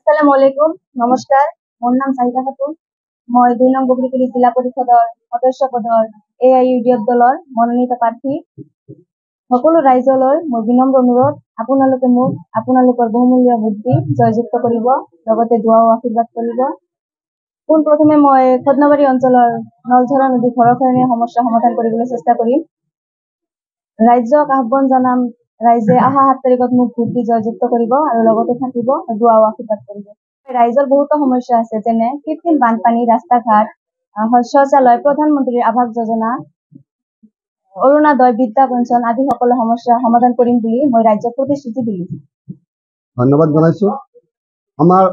আসসালামু আলাইকুম, নমস্কাৰ। মোৰ নাম চাহিদা খাতুন। মই ২ নং বগৰীকুলি জিলা পৰিষদৰ সদস্য পদৰ AIUDF দলৰ মনোনীত প্ৰাৰ্থী। সকলো ৰাইজলৈ মোৰ বিনম্ৰ অনুৰোধ, আপোনালোকে মোক আপোনালোকৰ বহুমূলীয়া ভোট দি জয়যুক্ত কৰিব, লগতে দুৱা ও আশীৰ্বাদ কৰিব। পোনপ্ৰথমে মই খদনাবাৰী অঞ্চলৰ নলঝৰা নদী ভৰখৰণীয়া সমস্যা সমাধান কৰিবলৈ চেষ্টা কৰিম। ৰাজ্যক আহ্বান জনাম, ৰাইজে অহা ৭ তাৰিখত মোক ভোট দি জয়যুক্ত কৰিব আৰু লগতে থাকিব, দুৱা ও আশীৰ্বাদ কৰিব। ৰাইজৰ বহুতো সমস্যা আছে, যেনে কৃত্ৰিম বানপানী, ৰাস্তা ঘাট, শৌচালয়, প্ৰধানমন্ত্ৰীৰ আৱাস যোজনা, অৰুণোদয়, বৃদ্ধা পেঞ্চন আদি সকলো সমস্যা সমাধান কৰিম বুলি মই ৰাজ্যক প্ৰতিশ্ৰুতি দিলোঁ। ধন্যবাদ জনাইছোঁ। আমাৰ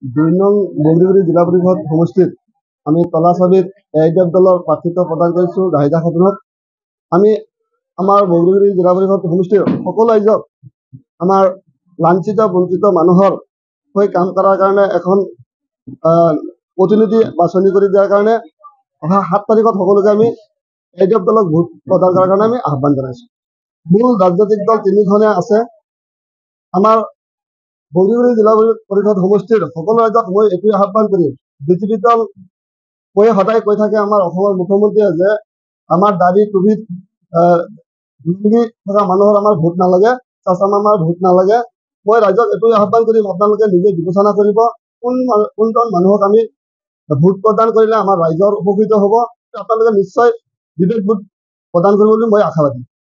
২ নং বগৰীকুলি জিলা পৰিষদ সমষ্টিত আমি তলাচাবিত AIUDF দলৰ প্ৰাৰ্থিত্ব প্ৰদান কৰিছোঁ জাহিদা খাতুনক। আমি আমাৰ বগৰীকুলি জিলা পৰিষদ সমষ্টিৰ সকলো ৰাইজক আমাৰ লাঞ্ছিত বঞ্চিত মানুহৰ হৈ কাম কৰাৰ কাৰণে এখন প্ৰতিনিধি বাছনি কৰি দিয়াৰ কাৰণে অহা ৭ তাৰিখত সকলোকে আমি AIUDF দলক ভোট প্ৰদান কৰাৰ কাৰণে আমি আহ্বান জনাইছোঁ। মূল ৰাজনৈতিক দল ৩খনে আছে। আমাৰ বগৰীকুলি জিলা পৰিষদ সমষ্টিৰ সকলো ৰাইজক মই এইটোৱে আহ্বান কৰিম, বিজেপি দল সদায় কৈ থাকে আমাৰ অসমৰ মুখ্যমন্ত্ৰীয়ে যে আমাৰ দাবী টুপিত লুংগি থকা মানুহৰ আমাৰ ভোট নালাগে, চাচামামাৰ ভোট নালাগে। মই ৰাইজক এইটোৱে আহ্বান কৰিম, আপোনালোকে নিজে বিবেচনা কৰিব, কোনজন মানুহক আমি ভোট প্ৰদান কৰিলে আমাৰ ৰাইজৰ উপকৃত হ'ব। আপোনালোকে নিশ্চয় বিবেক ভোট প্ৰদান কৰিব বুলি মই আশাবাদী।